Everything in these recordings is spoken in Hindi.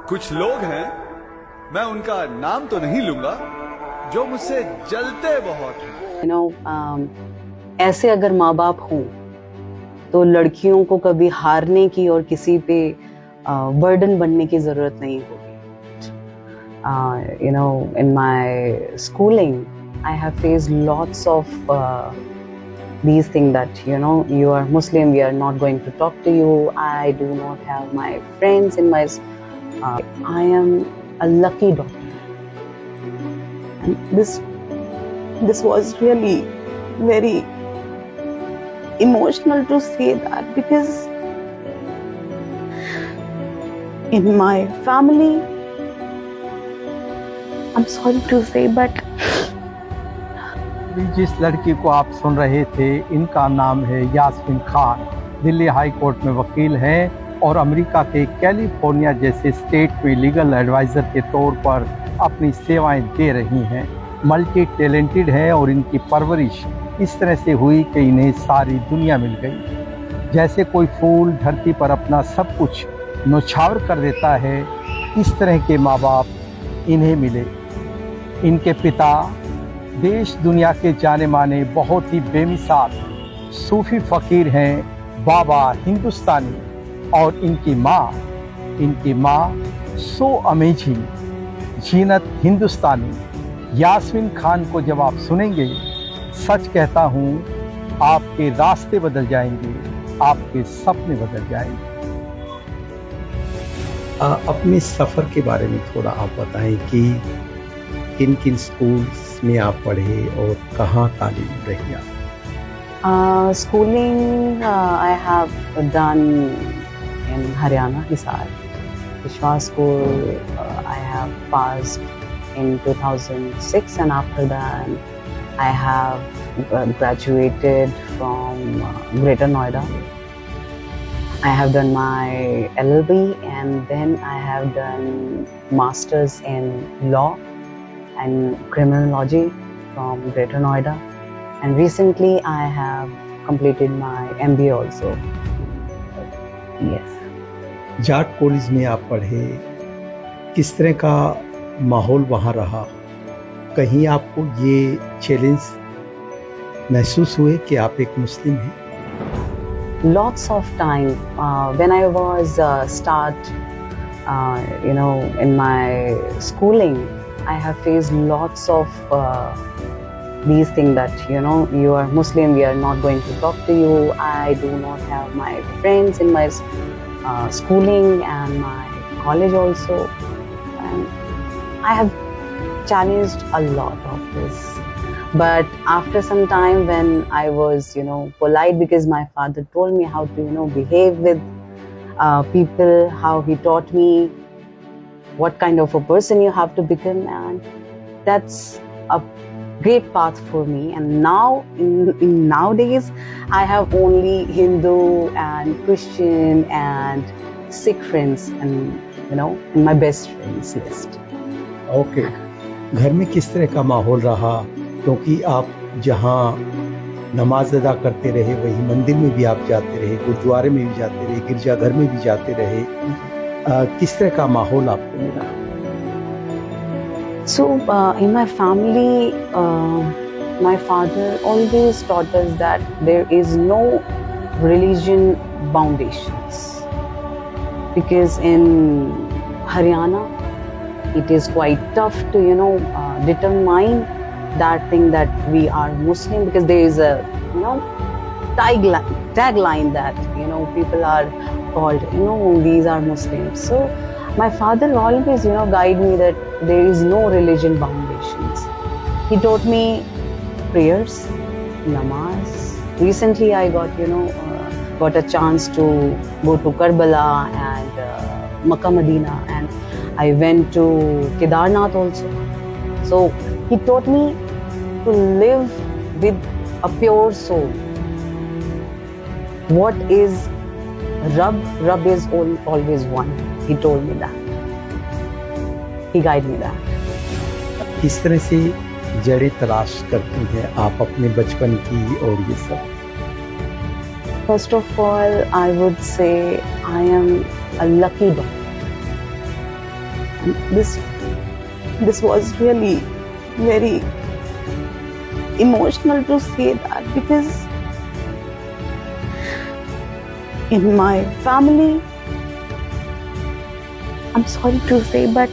कुछ लोग हैं, मैं उनका नाम तो नहीं लूंगा, जो मुझसे जलते बहुत हैं। ऐसे अगर माँ बाप हों तो लड़कियों को कभी हारने की और किसी पे बर्डन बनने की जरूरत नहीं होगी. In my schooling, I have faced lots of these things that, you are Muslim, we are not going to talk to you. I do not have my friends in my. I am a lucky daughter. And this was really very emotional to say that, because in my family, I'm sorry to say, but जिस लड़की को आप सुन रहे थे, इनका नाम है यास्मीन खान. दिल्ली हाई कोर्ट में वकील हैं और अमेरिका के कैलिफोर्निया जैसे स्टेट में लीगल एडवाइज़र के तौर पर अपनी सेवाएं दे रही हैं. मल्टी टैलेंटेड हैं और इनकी परवरिश इस तरह से हुई कि इन्हें सारी दुनिया मिल गई. जैसे कोई फूल धरती पर अपना सब कुछ न्योछावर कर देता है, इस तरह के माँ बाप इन्हें मिले. इनके पिता देश दुनिया के जाने माने बहुत ही बेमिसाल सूफी फ़कीर हैं, बाबा हिंदुस्तानी. और इनकी माँ सो अमेजिंग जीनत हिंदुस्तानी. यास्मीन खान को जब आप सुनेंगे, सच कहता हूँ, आपके रास्ते बदल जाएंगे, आपके सपने बदल जाएंगे. अपने सफ़र के बारे में थोड़ा आप बताएं कि किन किन स्कूल्स में आप पढ़े और कहाँ तालीम रही आप? Schooling, I have done in Haryana, Hisar. Vishwas School, I have passed in 2006, and after that, I have graduated from Greater Noida. I have done my LLB, and then I have done Masters in Law and Criminology from Greater Noida. And recently I have completed my MBA also. Yes. Jat college में आप पढ़े, किस तरह का माहौल वहाँ रहा? कहीं आपको ये चैलेंज महसूस हुए कि आप एक मुस्लिम हैं? Lots of time when I was in my schooling, I have faced lots of these things that, you are Muslim, we are not going to talk to you. I do not have my friends in my schooling and my college also. And I have challenged a lot of this. But after some time, when I was, polite, because my father told me how to, behave with people, how he taught me what kind of a person you have to become, and that's a great path for me. And now, in nowadays, I have only Hindu and Christian and Sikh friends, and in my best friends list. Okay. घर में किस तरह का माहौल रहा? क्योंकि आप जहाँ नमाज अदा करते रहे, वही मंदिर में भी आप जाते रहे, गुरुद्वारे में भी जाते रहे, गिरजाघर में भी जाते रहे. किस तरह का माहौल आपको मिला? So in my family, my father always taught us that there is no religion foundations, because in Haryana it is quite tough to determine that thing that we are Muslim, because there is a tagline that people are called these are Muslims. So my father always guide me that there is no religion foundations. He taught me prayers, namaz. Recently I got a chance to go to Karbala and Makkah Medina, and I went to Kedarnath also. So he taught me to live with a pure soul. What is Rab? Rab is always one. He told me that. He guided me that. किस तरह से जड़ें तलाश करती हैं आप अपने बचपन की और ये सब? First of all, I would say I am a lucky daughter. And this was really very emotional to say that, because in my family, I'm sorry to say, but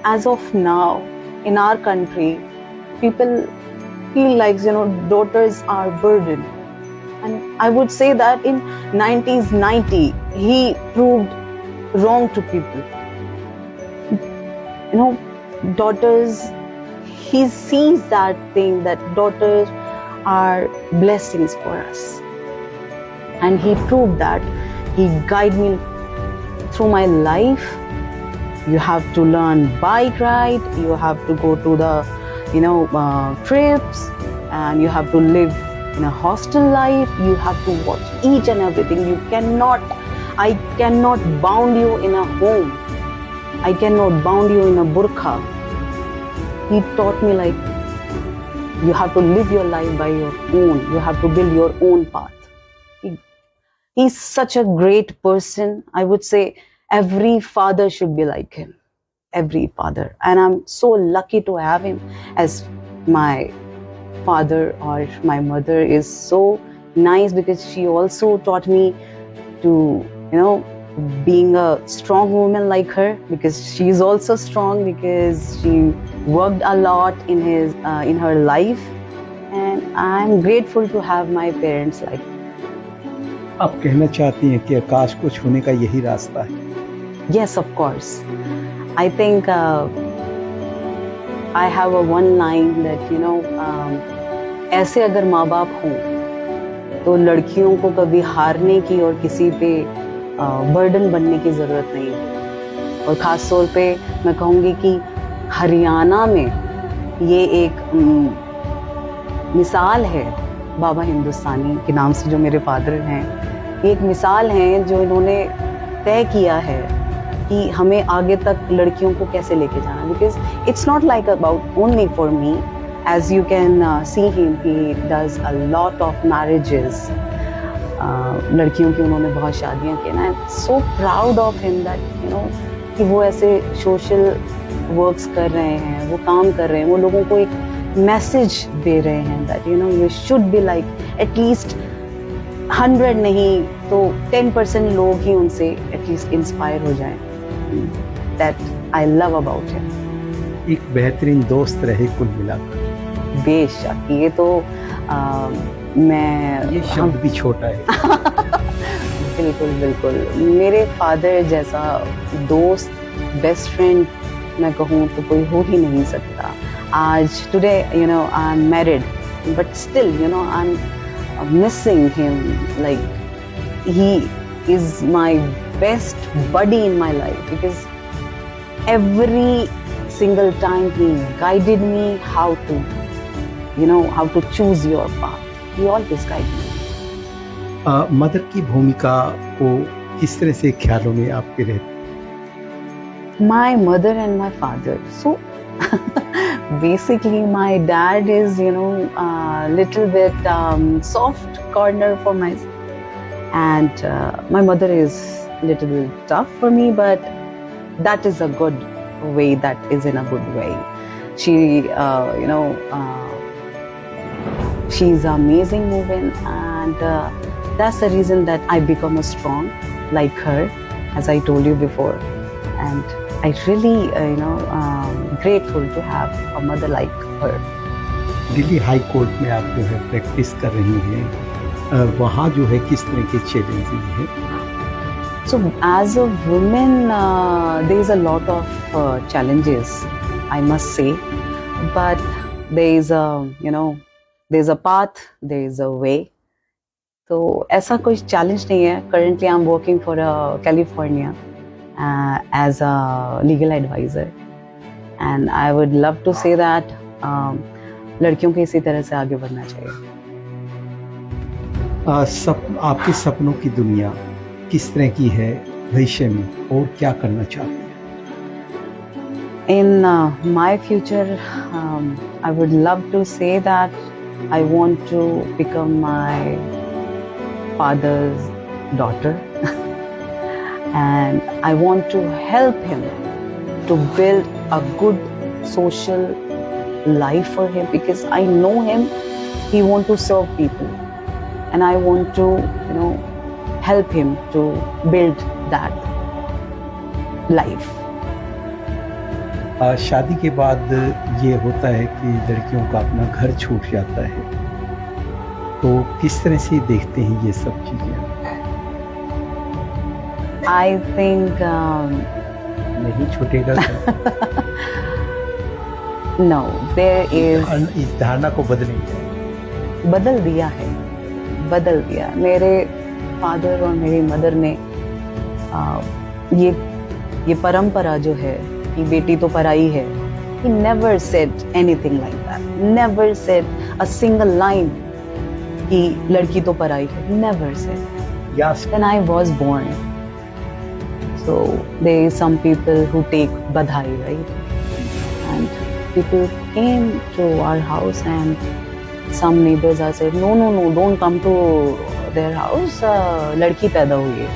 as of now in our country, people feel like daughters are burden, and I would say that in 90s he proved wrong to people. Daughters, he sees that thing, that daughters are blessings for us, and he proved that. He guided me through my life. You have to learn bike ride, you have to go to the trips, and you have to live in a hostel life. You have to watch each and everything. I cannot bound you in a home. I cannot bound you in a burqa. He taught me like you have to live your life by your own. You have to build your own path. He's such a great person. I would say every father should be like him. Every father. And I'm so lucky to have him as my father, or my mother is so nice, because she also taught me to, being a strong woman like her, because she is also strong, because she worked a lot in her life, and I'm grateful to have my parents like. आप कहना चाहती हैं कि आकाश को छूने का यही रास्ता है? Yes, of course. I think I have a one line that ऐसे अगर माँ बाप हों तो लड़कियों को कभी हारने की और किसी पे बर्डन बनने की ज़रूरत नहीं है। और ख़ास तौर पे मैं कहूँगी कि हरियाणा में ये एक मिसाल है, बाबा हिंदुस्तानी के नाम से जो मेरे फादर हैं, ये एक मिसाल हैं जो इन्होंने तय किया है कि हमें आगे तक लड़कियों को कैसे लेके जाना। Because it's not like about only for me, as you can see him, he does a lot of marriages. लड़कियों की उन्होंने बहुत शादियाँ की ना। So proud of him that कि वो ऐसे सोशल वर्क्स कर रहे हैं, वो काम कर रहे हैं, वो लोगों को एक मैसेज दे रहे हैं that you should be like at least 100 नहीं तो 10% लोग ही उनसे एटलीस्ट इंस्पायर हो जाएं। That I love about him. एक बेहतरीन दोस्त रहे कुल मिलाकर। बेशक, ये तो ये शब्द भी छोटा है। बिल्कुल बिल्कुल, मेरे फादर जैसा दोस्त, बेस्ट फ्रेंड मैं कहूँ तो कोई हो ही नहीं सकता। आज today I am married, but still I am missing him. Like he is my best buddy in my life, because every single time he guided me how to choose your path. He always guided me. Mother की भूमिका को किस तरह से ख्यालों में आपके रहते? My mother and my father. So basically my dad is a little bit soft corner for my, and my mother is a little bit tough for me, but that is a good way, that is in a good way. She she's an amazing woman, and that's the reason that I become a strong like her, as I told you before. And I really grateful to have a mother like her. Delhi high court में आप जो है प्रैक्टिस कर रही हैं, वहाँ जो है किस तरह के चैलेंजेस हैं? So as a woman, there is a lot of challenges, I must say, but there is there's a path, there is a way. तो ऐसा कोई challenge नहीं है. Currently I'm working for California as a legal advisor, and I would love to say that लड़कियों को इसी तरह से आगे बढ़ना चाहिए. आपके सपनों की दुनिया किस तरह की है भविष्य में, और क्या करना चाहते हैं? In my future, I would love to say that I want to become my father's daughter and I want to help him to build a good social life for him because I know him, he wants to serve people and I want to, help him to build that life. शादी के बाद ये होता है कि लड़कियों का अपना घर छूट जाता है, तो किस तरह से देखते हैं ये सब चीज़ें? I think नहीं छूटेगा no, there is इस धारणा को बदलेंगे। बदल दिया मेरे फादर और मेरी मदर ने ये परंपरा जो है कि बेटी तो पराई है, he never said anything like that, never said a single line कि लड़की तो पराई है, never said. Yes. When I was born, so there is some people who take badhai, right? And people came to our house and some neighbors are said, no, don't come to their house, लड़की पैदा हुई है.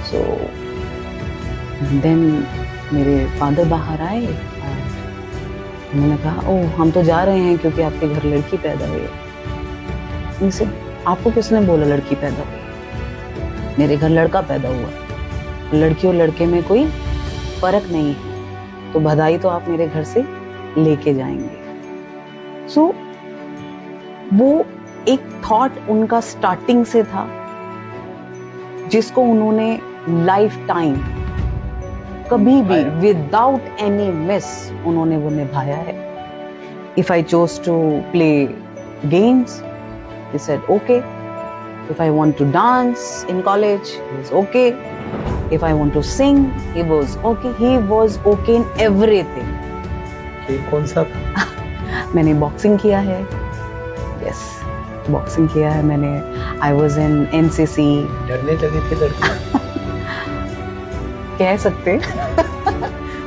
So then मेरे फादर बाहर आए, उन्होंने कहा ओह हम तो जा रहे हैं क्योंकि आपके घर लड़की पैदा हुई है. उनसे आपको किसने बोला लड़की पैदा हुई? मेरे घर लड़का पैदा हुआ, लड़की और लड़के में कोई फर्क नहीं है, तो बधाई तो आप मेरे घर से लेके जाएंगे. सो वो एक थॉट उनका स्टार्टिंग से था जिसको उन्होंने लाइफ टाइम कभी भी विदाउट एनी मिस उन्होंने वो निभाया है. If I chose to play games, he said okay. If I want to dance in college, he was okay. If I want to sing, he was okay. He was okay in everything. खेल कौन सा था? मैंने बॉक्सिंग किया है, yes, बॉक्सिंग किया है मैंने. I was in NCC. डरने लगे थे लड़के? कह सकते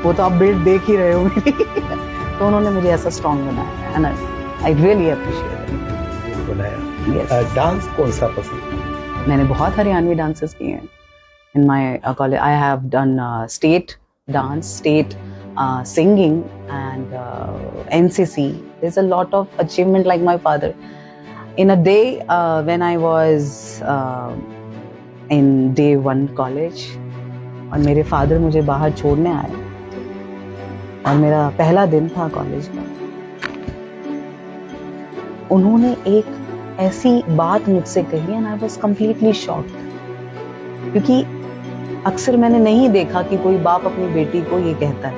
वो तो आप बिल्ड देख ही रहे हो मेरी. तो उन्होंने मुझे ऐसा स्ट्रॉन्ग बनाया and I really appreciate it. बनाया. Yes. डांस कौन सा पसंद? मैंने बहुत हरियाणवी डांसेस किए हैं. In my college, I have done state dance, state singing, and NCC. There's a lot of achievement like my father. In a day, when I was in day 1 college, और मेरे फादर मुझे बाहर छोड़ने आए और मेरा पहला दिन था कॉलेज का, उन्होंने एक ऐसी बात मुझसे कही and I was completely shocked, क्योंकि अक्सर मैंने नहीं देखा कि कोई बाप अपनी बेटी को ये कहता है.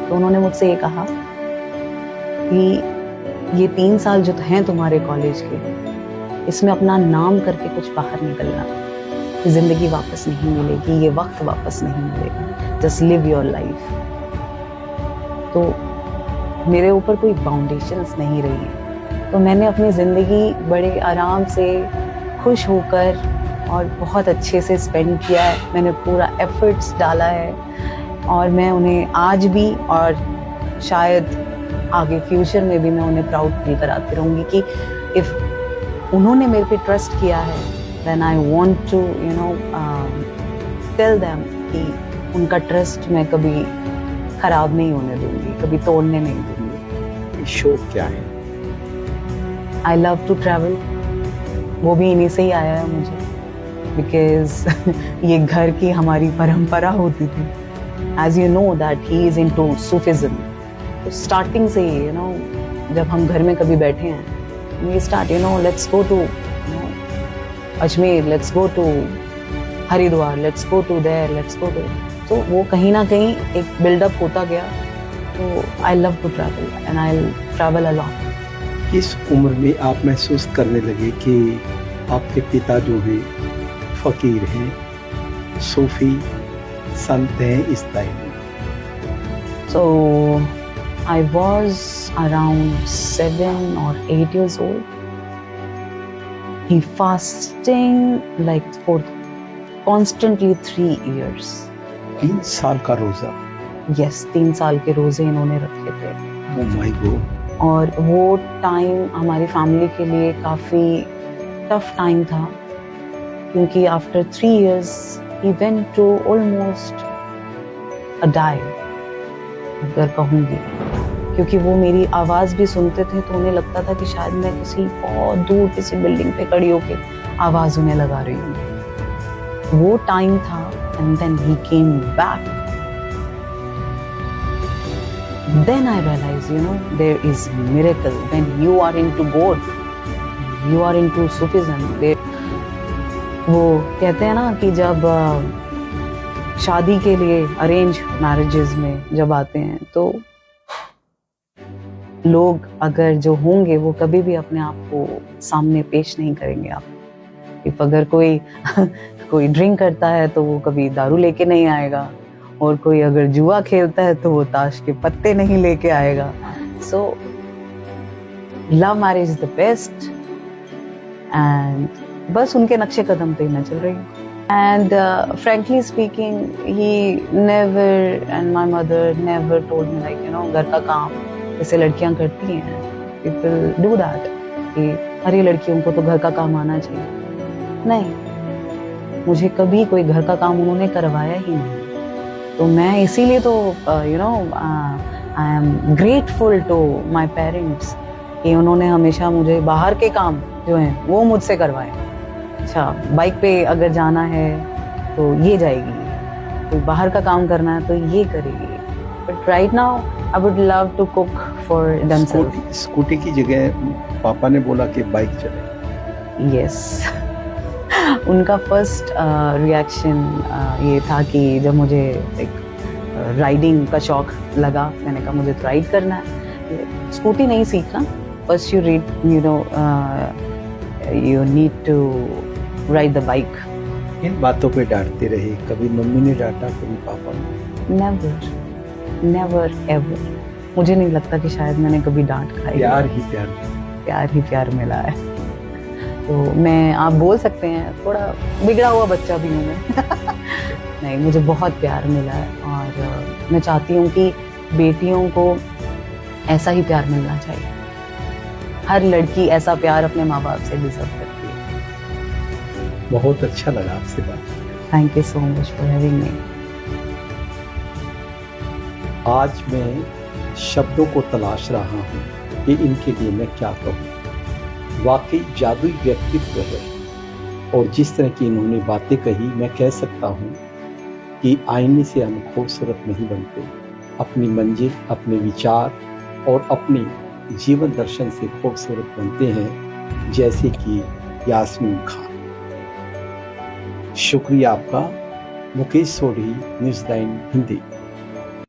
तो उन्होंने मुझसे ये कहा कि ये 3 साल जो हैं तुम्हारे कॉलेज के, इसमें अपना नाम करके कुछ बाहर निकलना. जिंदगी वापस नहीं मिलेगी, ये वक्त वापस नहीं मिलेगा, जस्ट लिव योर लाइफ. तो मेरे ऊपर कोई बाउंडेशंस नहीं रही हैं, तो मैंने अपनी ज़िंदगी बड़े आराम से खुश होकर और बहुत अच्छे से स्पेंड किया है. मैंने पूरा एफर्ट्स डाला है और मैं उन्हें आज भी और शायद आगे फ्यूचर में भी मैं उन्हें प्राउड फील कराती रहूँगी कि इफ़ उन्होंने मेरे पे ट्रस्ट किया है, then I want to tell them कि उनका ट्रस्ट मैं कभी खराब नहीं होने दूंगी, कभी तोड़ने नहीं दूंगी. शौक क्या है? I love to travel. वो भी इन्हीं से ही आया है मुझे, बिकॉज ये घर की हमारी परंपरा होती थी. As you know that he is into Sufism. तो स्टार्टिंग से ही जब हम घर में कभी बैठे हैं, we start let's go to Ajmer, let's go to Haridwar, let's go to there, let's go to. तो वो कहीं ना कहीं एक बिल्डअप होता गया. तो I love to travel and I'll travel a lot. किस उम्र में आप महसूस करने लगे कि आपके पिता जो हैं फ़कीर हैं, सूफी संत हैं इस टाइम में? So I was around 7 or 8 years old. He fasting like for constantly 3 years. 3 साल का रोज़ा. यस 3 साल के रोजे इन्होंने रखे थे। Oh my God. और वो टाइम हमारी फैमिली के लिए काफ़ी टफ टाइम था, क्योंकि after 3 years he went to almost a die, अगर कहूँगी, क्योंकि वो मेरी आवाज़ भी सुनते थे तो उन्हें लगता था कि शायद मैं किसी बहुत दूर किसी बिल्डिंग पे खड़ी होकर आवाज़ उन्हें लगा रही हूँ। वो टाइम था and then he came back. Then I realized, there is miracle when you are into God, you are into Sufism. वो कहते हैं ना कि जब शादी के लिए अरेंज मैरिजेस में जब आते हैं तो लोग अगर जो होंगे वो कभी भी अपने आप को सामने पेश नहीं करेंगे। आप इफ अगर कोई ड्रिंक करता है तो वो कभी दारू लेके नहीं आएगा, और कोई अगर जुआ खेलता है तो वो ताश के पत्ते नहीं लेके आएगा। So love marriage is the best, and बस उनके नक्शे कदम पे मैं चल रही हूँ। And frankly speaking, he never and my mother never told me like घर का काम जैसे लड़कियां करती हैं, people do that, कि हर लड़कियों को तो घर का काम आना चाहिए। नहीं, मुझे कभी कोई घर का काम उन्होंने करवाया ही नहीं। तो मैं इसीलिए तो I am grateful to my parents कि उन्होंने हमेशा मुझे बाहर के काम जो हैं वो मुझसे करवाए। अच्छा, बाइक पे अगर जाना है तो ये जाएगी, तो बाहर का काम करना है तो ये करेगी। But right now I would love to cook for themselves. Scooty की जगह पापा ने बोला कि बाइक चले। यस उनका फर्स्ट रिएक्शन ये था कि जब मुझे एक राइडिंग का शौक लगा, मैंने कहा मुझे तो राइड करना है, स्कूटी नहीं सीखना, first you need to ride the bike. इन बातों पे डांटते रहे, कभी मम्मी ने डांटा कभी पापा ने? never ever। मुझे नहीं लगता कि शायद मैंने कभी डांट खाई। प्यार ही प्यार मिला है। तो मैं, आप बोल सकते हैं थोड़ा बिगड़ा हुआ बच्चा भी हूँ मैं नहीं, मुझे बहुत प्यार मिला है, और मैं चाहती हूँ कि बेटियों को ऐसा ही प्यार मिलना चाहिए। हर लड़की ऐसा प्यार अपने माँ बाप से डिजर्व करती है। बहुत अच्छा लगा आपसे बात। Thank you so much for having me. आज मैं शब्दों को तलाश रहा हूँ कि इनके लिए मैं क्या कहूँ। वाकई जादुई व्यक्तित्व है, और जिस तरह की इन्होंने बातें कही, मैं कह सकता हूँ कि आईने से हम खूबसूरत नहीं बनते, अपनी मंजिल, अपने विचार और अपने जीवन दर्शन से खूबसूरत बनते हैं, जैसे कि यास्मीन खान। शुक्रिया आपका। मुकेश सोढ़ी, न्यूज़ 9 हिंदी।